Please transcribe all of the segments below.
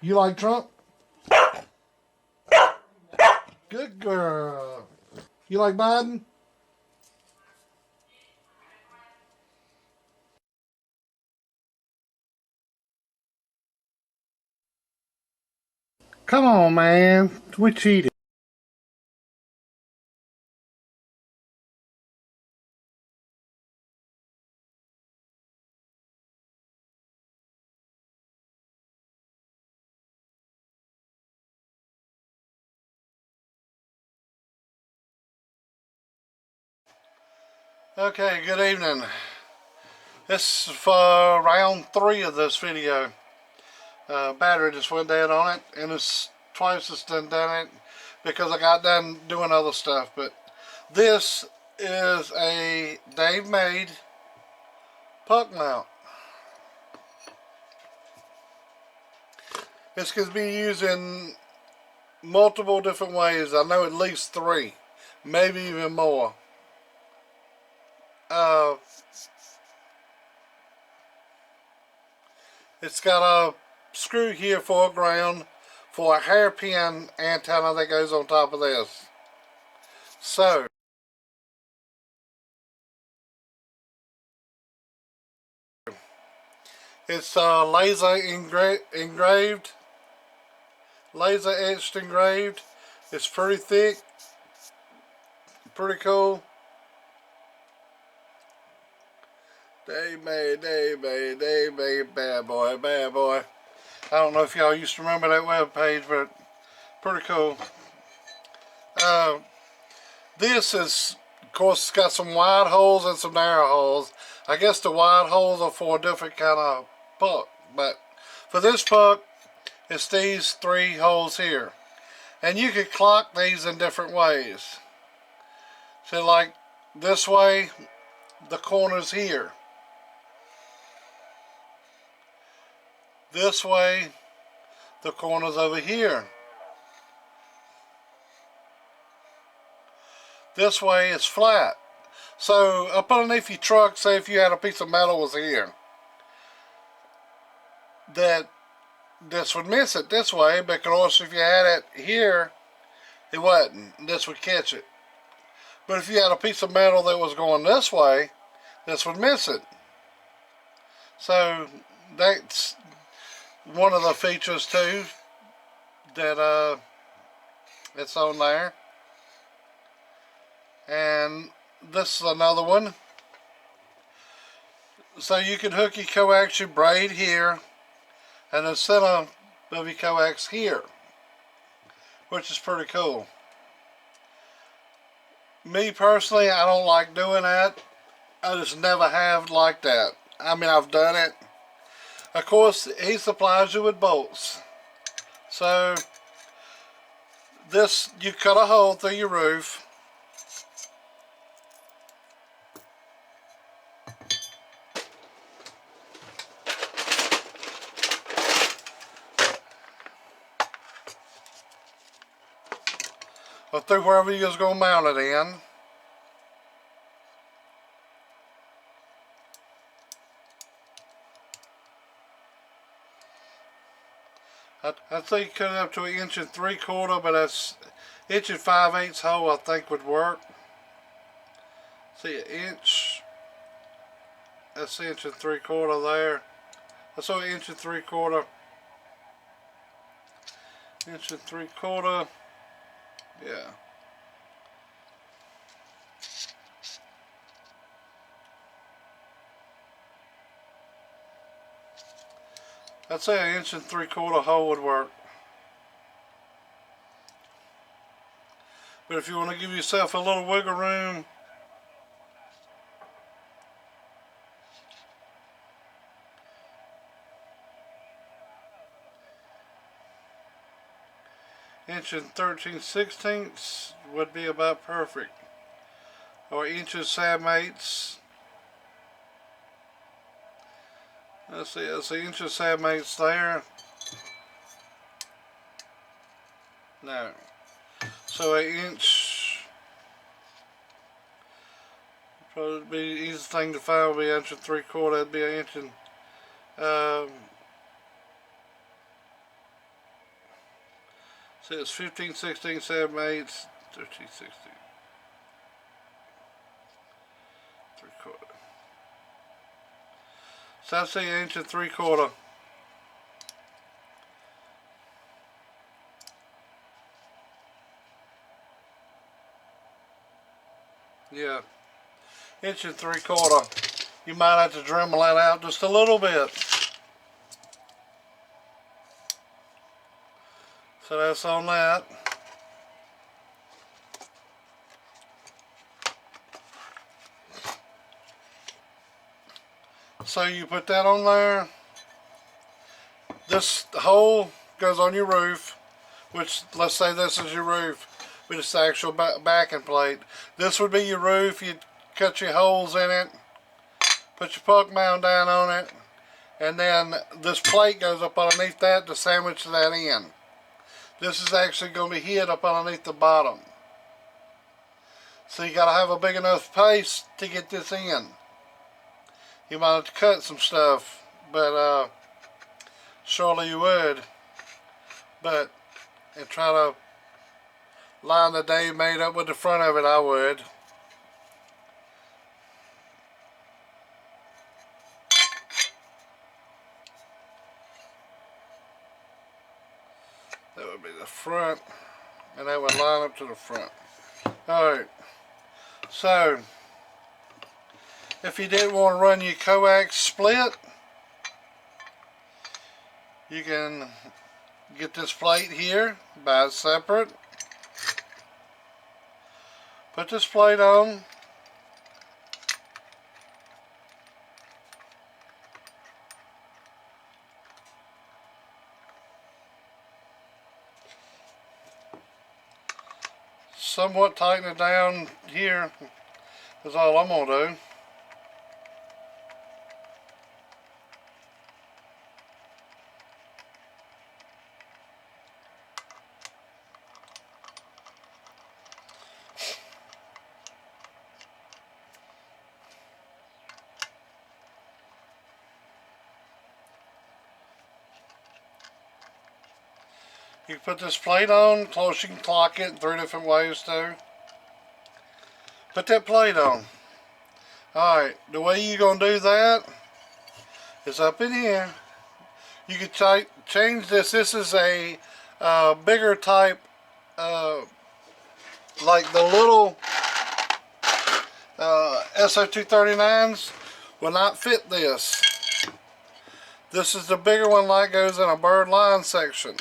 You like Trump? Good girl. You like Biden? Come on, man. We cheated. Okay, good evening. This is for round 3 of this video. Battery just went dead on it, and it's twice as done it because I got done doing other stuff. But this is a Dave made puck mount. This can be used in multiple different ways. I know at least 3, maybe even more. Uh, it's got a screw here for a ground for a hairpin antenna that goes on top of this. So it's engraved, laser etched engraved. It's pretty thick, pretty cool. They made, bad boy, bad boy. I don't know if y'all used to remember that web page, but pretty cool. Uh, this is, of course, it's got some wide holes and some narrow holes. I guess the wide holes are for a different kind of puck, but for this puck, it's these 3 holes here. And you can clock these in different ways. So like this way, the corner's here. This way, the corner's over here. This way it's flat. So up underneath your truck, say if you had a piece of metal was here, that this would miss it this way, but of course if you had it here, it wouldn't. This would catch it. But if you had a piece of metal that was going this way, this would miss it. So that's one of the features too that it's on there. And this is another one. So you can hook your coaxial braid here and the center of your coax here, which is pretty cool. Me personally, I don't like doing that. I just never have liked that. I mean, I've done it. Of course, he supplies you with bolts. So this, you cut a hole through your roof. Or through wherever you're going to mount it in. I'd say cut it up to 1 3/4 inch, but that's 1 5/8 hole I think would work. See, 1 inch, that's 1 3/4 there. That's only 1 3/4, 1 3/4, yeah. I'd say 1 3/4 hole would work. But if you want to give yourself a little wiggle room, inch and 13/16 would be about perfect. Or inches Sabmates. Let's see, that's the inch of Sabmates there. No. So 1 inch, probably be the easiest thing to find would be 1 3/4. That'd be 1 inch and So it's 15, 16, 7, 8, 13, 16. 3/4. So that's the 1 3/4. Yeah, 1 3/4. You might have to Dremel that out just a little bit. So that's on that. So you put that on there. This hole goes on your roof, which let's say this is your roof, but it's the actual backing plate. This would be your roof. You'd cut your holes in it, put your puck mount down on it, and then this plate goes up underneath that to sandwich that in. This is actually going to be hid up underneath the bottom. So you got to have a big enough space to get this in. You might have to cut some stuff, but surely you would. But and try to line the Dave made up with the front of it, I would. That would be the front, and that would line up to the front. Alright, so if you didn't want to run your coax split, you can get this plate here, buy it separate, put this plate on, somewhat tighten it down here is all I'm going to do. You put this plate on, of course you can clock it in 3 different ways too. Put that plate on. Alright, the way you're going to do that is up in here. You can change this. This is a bigger type, like the little SO239s will not fit this. This is the bigger one, like goes in a bird line section.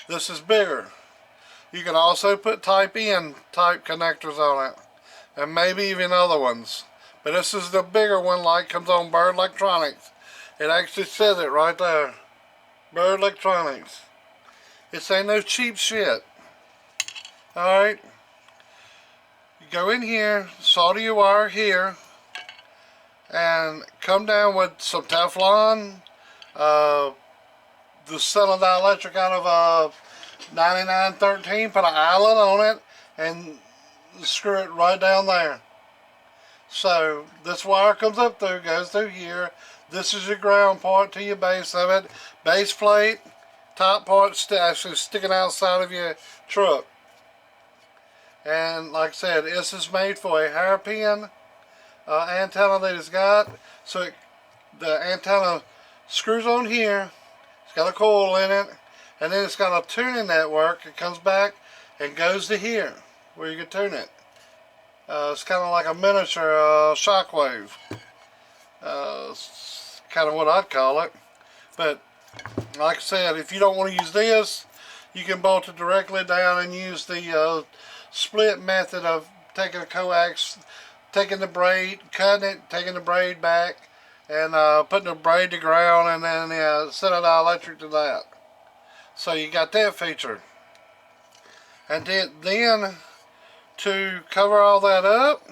This is bigger. You can also put type N type connectors on it, and maybe even other ones. But this is the bigger one, like comes on Bird Electronics. It actually says it right there. Bird Electronics. This ain't no cheap shit. Alright. You go in here, solder your wire here, and come down with some Teflon, the cell dielectric out of 9913, put an eyelet on it, and screw it right down there. So this wire comes up through, goes through here. This is your ground part to your base of it. Base plate, top part actually sticking outside of your truck. And like I said, this is made for a hairpin antenna that it's got. So the antenna screws on here. It's got a coil in it, and then it's got a tuning network. It comes back and goes to here where you can tune it. It's kind of like a miniature shockwave. It's kind of what I'd call it. But like I said, if you don't want to use this, you can bolt it directly down and use the split method of taking a coax, taking the braid, cutting it, taking the braid back, and putting the braid to ground, and then set a dielectric to that. So you got that feature. And then to cover all that up,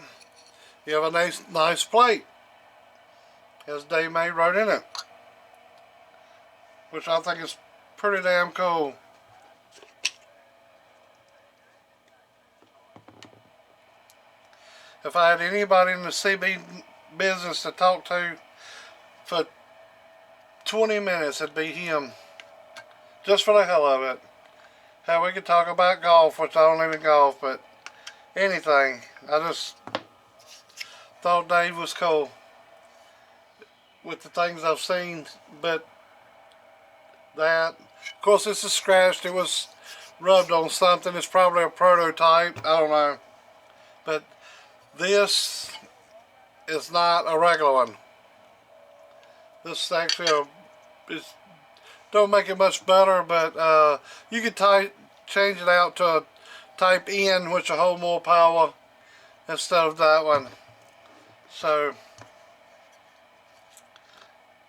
you have a nice plate, as Dave made right in it, which I think is pretty damn cool. If I had anybody in the CB business to talk to for 20 minutes, it'd be him. Just for the hell of it. Hell, we could talk about golf, which I don't even golf, but anything. I just thought Dave was cool with the things I've seen, but that, of course, this is scratched. It was rubbed on something. It's probably a prototype. I don't know. But this is not a regular one. This is actually don't make it much better, but you could change it out to a type N, which will hold more power instead of that one. So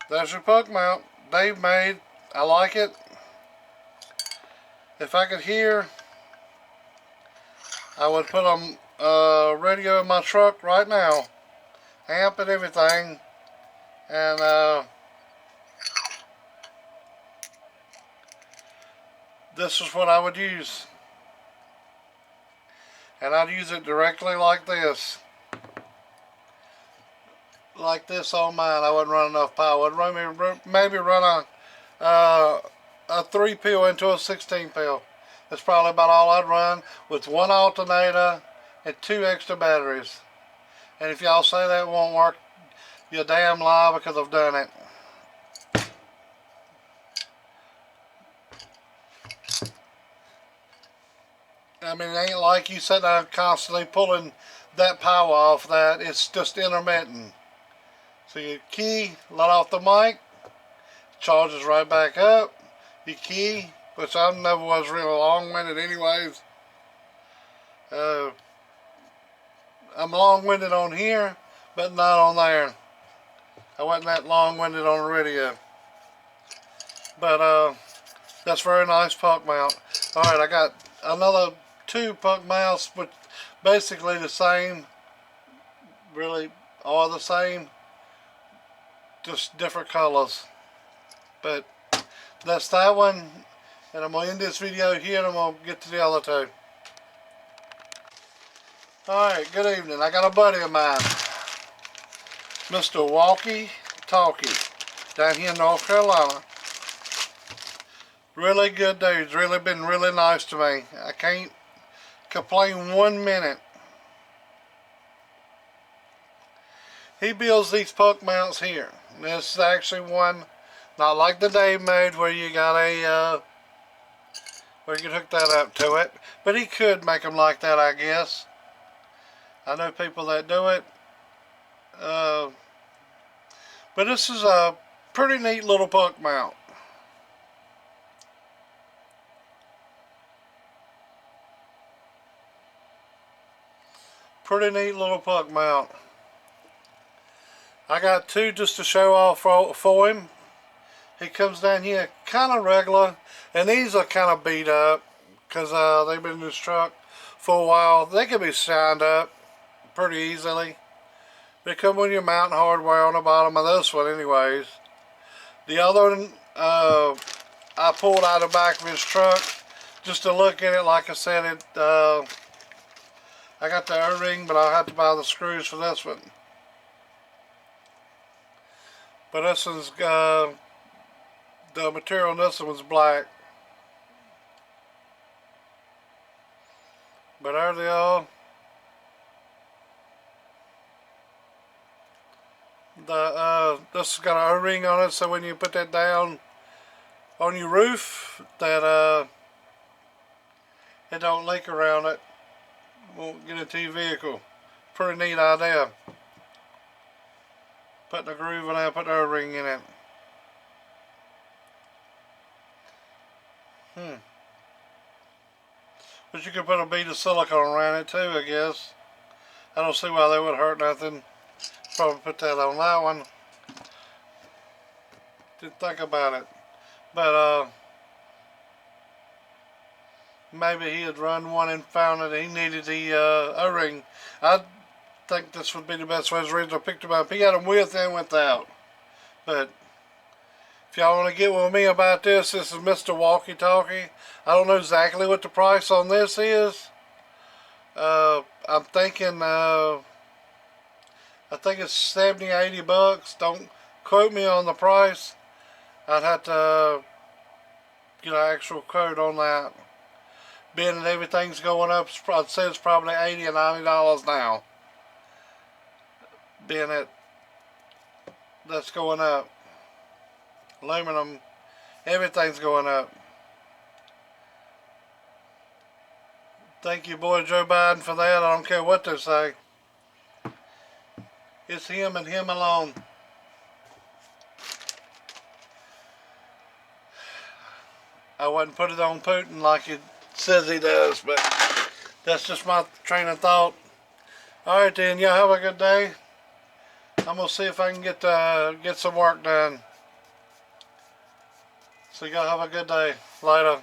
there's your puck mount Dave made. I like it. If I could hear, I would put a radio in my truck right now, amp and everything, and this is what I would use. And I'd use it directly like this. Like this on mine. I wouldn't run enough power. I'd maybe run a 3 pill into a 16 pill. That's probably about all I'd run, with one alternator and 2 extra batteries. And if y'all say that won't work, you're damn lie, because I've done it. I mean, it ain't like you sit there constantly pulling that power off that. It's just intermittent. So you key, let off the mic, charges right back up. You key, which I never was really long-winded anyways. I'm long-winded on here, but not on there. I wasn't that long-winded on the radio. But that's very nice puck mount. Alright, I got another 2 puck mounts, but basically the same. Really are the same, just different colors. But that's that one, and I'm going to end this video here, and I'm going to get to the other 2. Alright, good evening. I got a buddy of mine, Mr. Walkie Talkie, down here in North Carolina. Really good dude. Really been really nice to me. I can't complain 1 minute. He builds these puck mounts here. This is actually one, not like the Dave made, where you got a where you can hook that up to it, but he could make them like that, I guess. I know people that do it, but this is a pretty neat little puck mount. Pretty neat little puck mount. I got 2 just to show off for him. He comes down here kind of regular, and these are kind of beat up because they've been in this truck for a while. They can be shined up pretty easily. They come with your mountain hardware on the bottom of this one anyways. The other one I pulled out of the back of his truck just to look at it. Like I said, I got the O-ring, but I'll have to buy the screws for this one. But this is, the material on this one was black. But there they are. This has got an O-ring on it, so when you put that down on your roof, that it don't leak around it. Won't get into your vehicle. Pretty neat idea. Put the groove in there, put the O-ring in it. But you could put a bead of silicone around it too, I guess. I don't see why that would hurt nothing. Probably put that on that one. Didn't think about it. But maybe he had run one and found that he needed the O-ring. I think this would be the best way. As originally picked him up. He got them with and without. But if y'all want to get with me about this, this is Mr. Walkie Talkie. I don't know exactly what the price on this is. I'm thinking, I think it's 70, 80 bucks. Don't quote me on the price. I'd have to get an actual quote on that. being that everything's going up, I'd say it's probably $80 and $90 now. Being that that's going up. Aluminum, everything's going up. Thank you, boy Joe Biden, for that. I don't care what they say. It's him and him alone. I wouldn't put it on Putin like it says he does, but that's just my train of thought. Alright then, y'all have a good day. I'm going to see if I can get some work done. So y'all have a good day. Later.